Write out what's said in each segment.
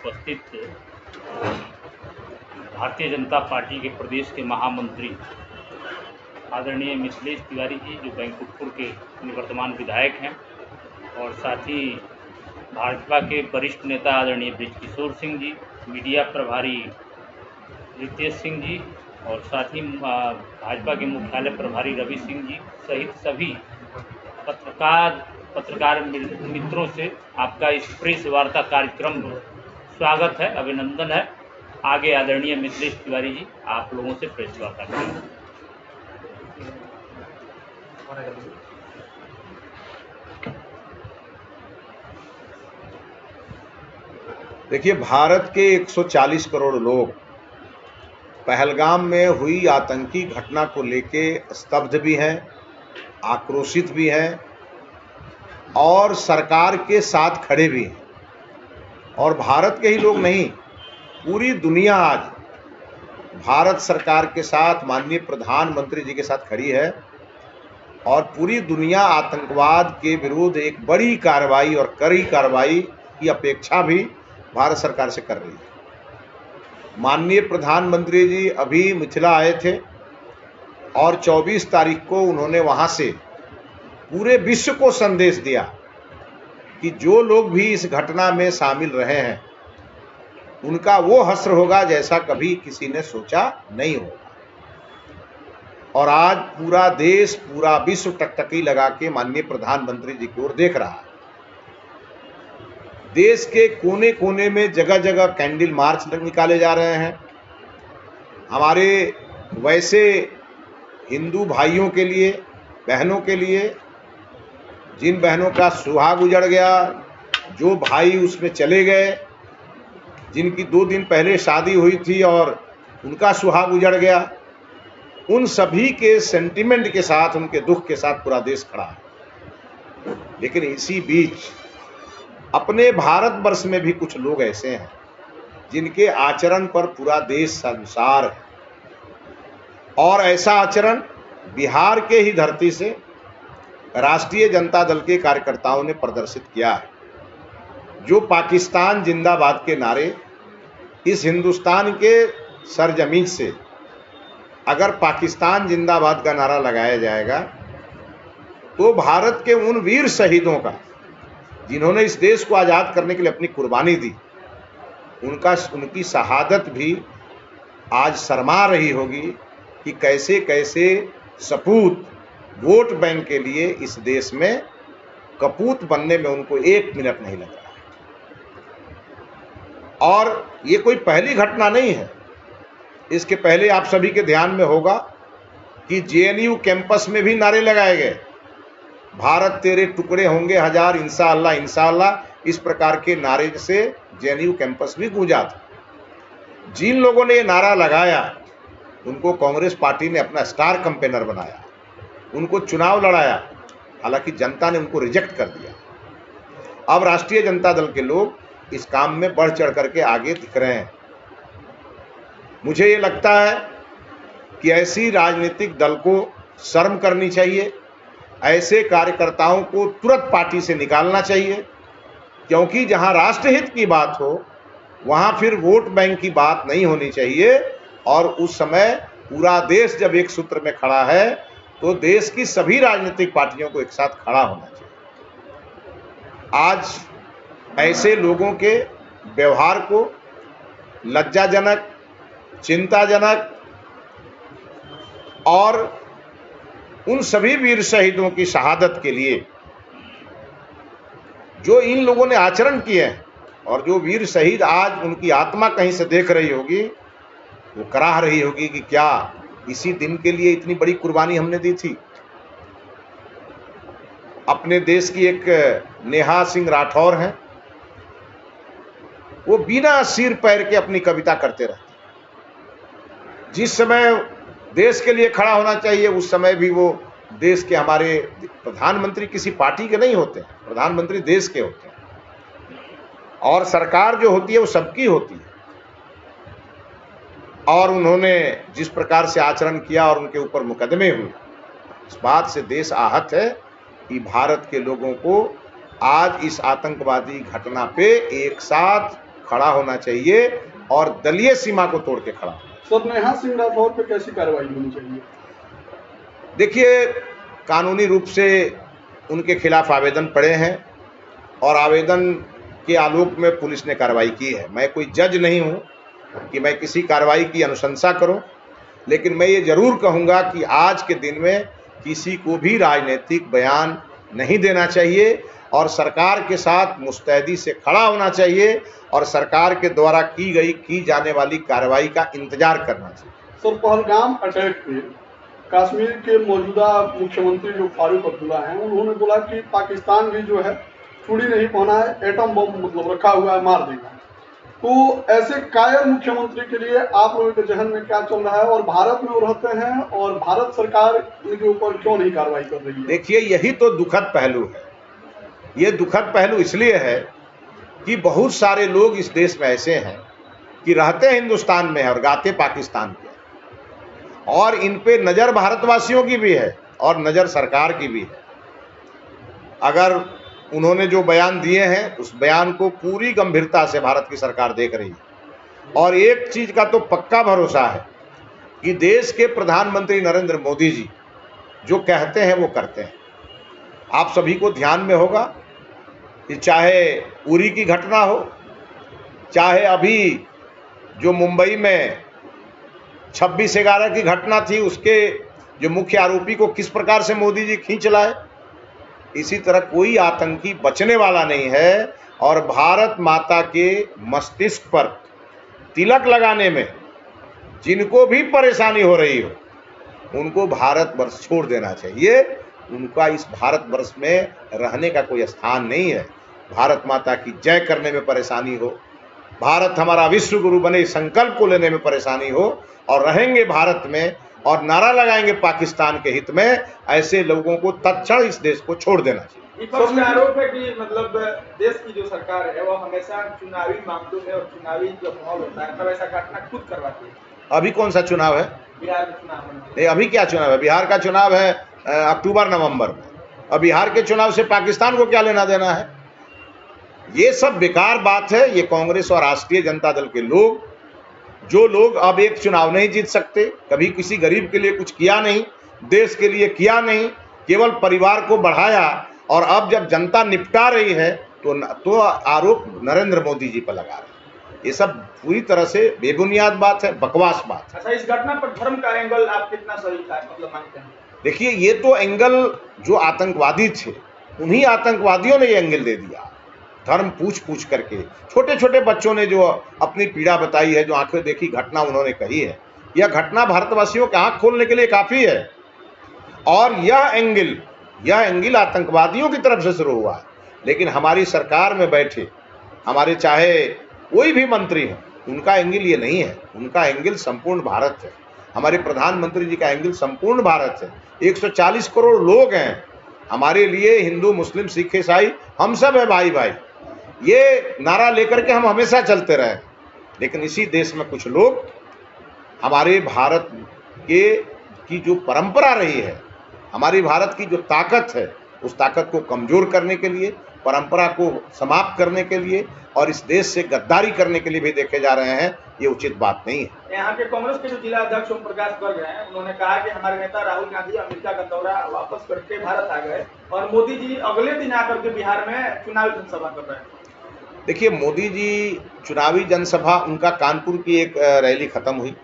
उपस्थित भारतीय जनता पार्टी के प्रदेश के महामंत्री आदरणीय मिथिलेश तिवारी जी, जो बैंकुटपुर के निवर्तमान विधायक हैं, और साथ ही भाजपा के वरिष्ठ नेता आदरणीय बृजकिशोर सिंह जी, मीडिया प्रभारी रितेश सिंह जी, और साथ ही भाजपा के मुख्यालय प्रभारी रवि सिंह जी सहित सभी पत्रकार मित्रों से आपका इस प्रेस वार्ता कार्यक्रम में स्वागत है, अभिनंदन है। आगे आदरणीय मिथिलेश तिवारी जी आप लोगों से प्रेस वार्ता करेंगे। देखिए, भारत के 140 करोड़ लोग पहलगाम में हुई आतंकी घटना को लेके स्तब्ध भी हैं, आक्रोशित भी हैं और सरकार के साथ खड़े भी हैं। और भारत के ही लोग नहीं, पूरी दुनिया आज भारत सरकार के साथ, माननीय प्रधानमंत्री जी के साथ खड़ी है और पूरी दुनिया आतंकवाद के विरुद्ध एक बड़ी कार्रवाई और कड़ी कार्रवाई की अपेक्षा भी भारत सरकार से कर रही है। माननीय प्रधानमंत्री जी अभी मिथिला आए थे और 24 तारीख को उन्होंने वहां से पूरे विश्व को संदेश दिया कि जो लोग भी इस घटना में शामिल रहे हैं उनका वो हश्र होगा जैसा कभी किसी ने सोचा नहीं होगा। और आज पूरा देश, पूरा विश्व टकटकी लगा के माननीय प्रधानमंत्री जी की ओर देख रहा है। देश के कोने कोने में जगह जगह कैंडल मार्च निकाले जा रहे हैं। हमारे वैसे हिंदू भाइयों के लिए, बहनों के लिए, जिन बहनों का सुहाग उजड़ गया, जो भाई उसमें चले गए, जिनकी 2 दिन पहले शादी हुई थी और उनका सुहाग उजड़ गया, उन सभी के सेंटिमेंट के साथ, उनके दुख के साथ पूरा देश खड़ा है। लेकिन इसी बीच अपने भारतवर्ष में भी कुछ लोग ऐसे हैं जिनके आचरण पर पूरा देश संसार है। और ऐसा आचरण बिहार के ही धरती से राष्ट्रीय जनता दल के कार्यकर्ताओं ने प्रदर्शित किया है, जो पाकिस्तान जिंदाबाद के नारे इस हिंदुस्तान के सरजमीन से अगर पाकिस्तान जिंदाबाद का नारा लगाया जाएगा तो भारत के उन वीर शहीदों का, जिन्होंने इस देश को आज़ाद करने के लिए अपनी कुर्बानी दी, उनकी शहादत भी आज शर्मा रही होगी कि कैसे कैसे सपूत वोट बैंक के लिए इस देश में कपूत बनने में उनको 1 मिनट नहीं लग रहा है। और ये कोई पहली घटना नहीं है। इसके पहले आप सभी के ध्यान में होगा कि जेएनयू कैंपस में भी नारे लगाए गए, भारत तेरे टुकड़े होंगे हजार, इंशाअल्लाह इंशाअल्लाह, इस प्रकार के नारे से जेएनयू कैंपस भी गूंजा था। जिन लोगों ने ये नारा लगाया उनको कांग्रेस पार्टी ने अपना स्टार कैंपेनर बनाया, उनको चुनाव लड़ाया, हालांकि जनता ने उनको रिजेक्ट कर दिया। अब राष्ट्रीय जनता दल के लोग इस काम में बढ़ चढ़ करके आगे दिख रहे हैं। मुझे ये लगता है कि ऐसी राजनीतिक दल को शर्म करनी चाहिए, ऐसे कार्यकर्ताओं को तुरंत पार्टी से निकालना चाहिए, क्योंकि जहां राष्ट्रहित की बात हो वहां फिर वोट बैंक की बात नहीं होनी चाहिए। और उस समय पूरा देश जब एक सूत्र में खड़ा है तो देश की सभी राजनीतिक पार्टियों को एक साथ खड़ा होना चाहिए। आज ऐसे लोगों के व्यवहार को लज्जाजनक, चिंताजनक और उन सभी वीर शहीदों की शहादत के लिए जो इन लोगों ने आचरण किए हैं, और जो वीर शहीद आज उनकी आत्मा कहीं से देख रही होगी, वो कराह रही होगी कि क्या इसी दिन के लिए इतनी बड़ी कुर्बानी हमने दी थी। अपने देश की एक नेहा सिंह राठौर हैं, वो बिना सिर पैर के अपनी कविता करते रहते। जिस समय देश के लिए खड़ा होना चाहिए उस समय भी वो देश के, हमारे प्रधानमंत्री किसी पार्टी के नहीं होते, प्रधानमंत्री देश के होते हैं और सरकार जो होती है वो सबकी होती है। और उन्होंने जिस प्रकार से आचरण किया और उनके ऊपर मुकदमे हुए, इस बात से देश आहत है कि भारत के लोगों को आज इस आतंकवादी घटना पे एक साथ खड़ा होना चाहिए और दलीय सीमा को तोड़ के खड़ा होना चाहिए। सर, नेहा सिंह राठौर पे कैसी कार्रवाई होनी चाहिए? देखिए, कानूनी रूप से उनके खिलाफ आवेदन पड़े हैं और आवेदन के आलोक में पुलिस ने कार्रवाई की है। मैं कोई जज नहीं हूं कि मैं किसी कार्रवाई की अनुशंसा करूं, लेकिन मैं ये जरूर कहूंगा कि आज के दिन में किसी को भी राजनीतिक बयान नहीं देना चाहिए और सरकार के साथ मुस्तैदी से खड़ा होना चाहिए और सरकार के द्वारा की जाने वाली कार्रवाई का इंतजार करना चाहिए। सर, पहलगाम अटैक पे कश्मीर के मौजूदा मुख्यमंत्री जो फारूक अब्दुल्ला हैं, उन्होंने बोला कि पाकिस्तान भी जो है चूड़ी नहीं पहना है, एटम बम मतलब रखा हुआ है, मार देगा। तो ऐसे कायर मुख्यमंत्री के लिए आप लोगों के जहन में क्या चल रहा है और भारत में वो रहते हैं और भारत सरकार इनके ऊपर क्यों नहीं कार्रवाई कर रही है? देखिए, यही तो दुखद पहलू है। ये दुखद पहलू इसलिए है कि बहुत सारे लोग इस देश में ऐसे हैं कि रहते हिंदुस्तान में और गाते पाकिस्तान के, और इन पे नज़र भारतवासियों की भी है और नज़र सरकार की भी है। अगर उन्होंने जो बयान दिए हैं उस बयान को पूरी गंभीरता से भारत की सरकार देख रही है और एक चीज का तो पक्का भरोसा है कि देश के प्रधानमंत्री नरेंद्र मोदी जी जो कहते हैं वो करते हैं। आप सभी को ध्यान में होगा कि चाहे उरी की घटना हो, चाहे अभी जो मुंबई में 26/11 की घटना थी, उसके जो मुख्य आरोपी को किस प्रकार से मोदी जी खींच लाए, इसी तरह कोई आतंकी बचने वाला नहीं है। और भारत माता के मस्तिष्क पर तिलक लगाने में जिनको भी परेशानी हो रही हो, उनको भारतवर्ष छोड़ देना चाहिए। उनका इस भारतवर्ष में रहने का कोई स्थान नहीं है। भारत माता की जय करने में परेशानी हो, भारत हमारा विश्व गुरु बने संकल्प को लेने में परेशानी हो और रहेंगे भारत में और नारा लगाएंगे पाकिस्तान के हित में, ऐसे लोगों को तत्क्षण इस देश को छोड़ देना चाहिए। विपक्ष का आरोप है कि मतलब देश की जो सरकार है वो हमेशा चुनावी मामलों में और चुनावी जो माहौल होता है तब ऐसा घटना खुद करवाती है। अभी कौन सा चुनाव है? बिहार में चुनाव नहीं, अभी क्या चुनाव है? बिहार का चुनाव है अक्टूबर नवंबर में। अब बिहार के चुनाव से पाकिस्तान को क्या लेना देना है? ये सब बेकार बात है। ये कांग्रेस और राष्ट्रीय जनता दल के लोग, जो लोग अब एक चुनाव नहीं जीत सकते, कभी किसी गरीब के लिए कुछ किया नहीं, देश के लिए किया नहीं, केवल परिवार को बढ़ाया, और अब जब जनता निपटा रही है तो आरोप नरेंद्र मोदी जी पर लगा रहे हैं। ये सब पूरी तरह से बेबुनियाद बात है, बकवास बात है। अच्छा, इस घटना पर धर्म का एंगल आप कितना सही था मतलब मानते हैं? देखिए, ये तो एंगल जो आतंकवादी थे उन्हीं आतंकवादियों ने ये एंगल दे दिया, धर्म पूछ पूछ करके। छोटे छोटे बच्चों ने जो अपनी पीड़ा बताई है, जो आंखें देखी घटना उन्होंने कही है, यह घटना भारतवासियों की आंख खोलने के लिए काफी है। और यह एंगल आतंकवादियों की तरफ से शुरू हुआ है, लेकिन हमारी सरकार में बैठे हमारे चाहे कोई भी मंत्री हो, उनका एंगल ये नहीं है। उनका एंगल संपूर्ण भारत है। हमारे प्रधानमंत्री जी का एंगल संपूर्ण भारत है। 140 करोड़ लोग हैं। हमारे लिए हिंदू, मुस्लिम, सिख, ईसाई हम सब है भाई भाई। ये नारा लेकर के हम हमेशा चलते रहे, लेकिन इसी देश में कुछ लोग हमारे भारत की जो परंपरा रही है, हमारी भारत की जो ताकत है, उस ताकत को कमजोर करने के लिए, परंपरा को समाप्त करने के लिए और इस देश से गद्दारी करने के लिए भी देखे जा रहे हैं। ये उचित बात नहीं है। यहाँ के कांग्रेस के जो जिला अध्यक्ष ओम प्रकाश गर्ग हैं, उन्होंने कहा कि हमारे नेता राहुल गांधी अमेरिका का दौरा वापस करके भारत आ गए और मोदी जी अगले दिन आकर के बिहार में चुनावी जनसभा कर रहे हैं। देखिए, मोदी जी चुनावी जनसभा, उनका कानपुर की एक रैली खत्म हुई,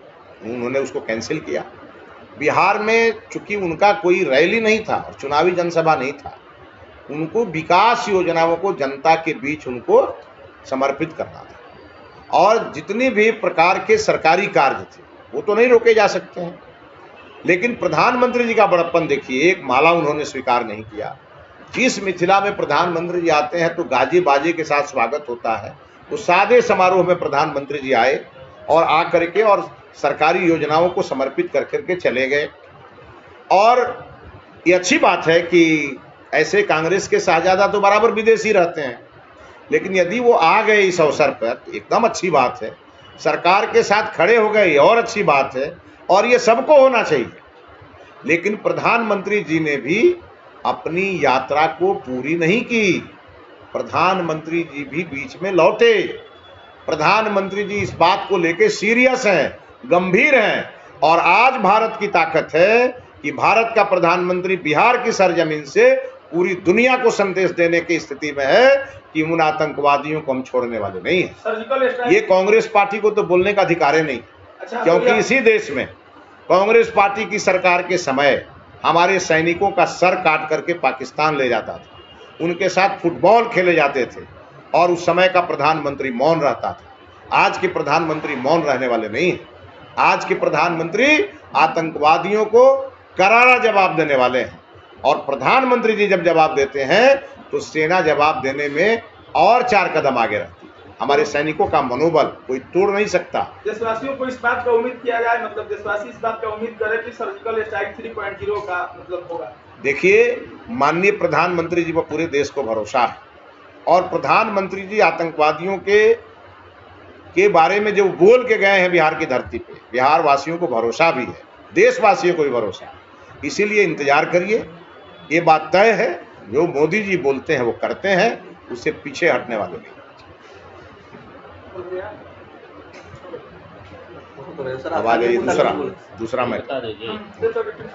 उन्होंने उसको कैंसिल किया। बिहार में चूंकि उनका कोई रैली नहीं था और चुनावी जनसभा नहीं था, उनको विकास योजनाओं को जनता के बीच उनको समर्पित करना था। और जितनी भी प्रकार के सरकारी कार्य थे वो तो नहीं रोके जा सकते हैं, लेकिन प्रधानमंत्री जी का बड़प्पन देखिए, एक माला उन्होंने स्वीकार नहीं किया। जिस मिथिला में प्रधानमंत्री जी आते हैं तो गाजे बाजे के साथ स्वागत होता है, तो सादे समारोह में प्रधानमंत्री जी आए और आ करके और सरकारी योजनाओं को समर्पित कर करके चले गए। और ये अच्छी बात है कि ऐसे कांग्रेस के शाहजादा तो बराबर विदेशी रहते हैं, लेकिन यदि वो आ गए इस अवसर पर तो एकदम अच्छी बात है। सरकार के साथ खड़े हो गए, और अच्छी बात है, और ये सबको होना चाहिए। लेकिन प्रधानमंत्री जी ने भी अपनी यात्रा को पूरी नहीं की। प्रधानमंत्री जी भी बीच में लौटे प्रधानमंत्री जी इस बात को लेकर सीरियस हैं, गंभीर हैं। और आज भारत की ताकत है कि भारत का प्रधानमंत्री बिहार की सरजमीन से पूरी दुनिया को संदेश देने की स्थिति में है कि उन आतंकवादियों को हम छोड़ने वाले नहीं हैं। सर्जिकल स्ट्राइक ये कांग्रेस पार्टी को तो बोलने का अधिकार ही नहीं, अच्छा, क्योंकि तो इसी देश में कांग्रेस पार्टी की सरकार के समय हमारे सैनिकों का सर काट करके पाकिस्तान ले जाता था, उनके साथ फुटबॉल खेले जाते थे और उस समय का प्रधानमंत्री मौन रहता था। आज के प्रधानमंत्री मौन रहने वाले नहीं हैं। आज के प्रधानमंत्री आतंकवादियों को करारा जवाब देने वाले हैं और प्रधानमंत्री जी जब जवाब देते हैं तो सेना जवाब देने में और 4 कदम आगे रहती है। हमारे सैनिकों का मनोबल कोई तोड़ नहीं सकता। देशवासियों को इस बात का उम्मीद किया जाए, मतलब देशवासी इस बात का उम्मीद करे कि सर्जिकल स्ट्राइक 3.0 का मतलब होगा। देखिए, माननीय प्रधानमंत्री जी पर पूरे देश को भरोसा है और प्रधानमंत्री जी आतंकवादियों के बारे में जो बोल के गए हैं बिहार की धरती पे, बिहार वासियों को भरोसा भी है, देशवासियों को भी भरोसा है। इसीलिए इंतजार करिए, ये बात तय है, जो मोदी जी बोलते हैं वो करते हैं, उससे पीछे हटने वाले नहीं। हवाले दूसरा मैं दे सकते हैं।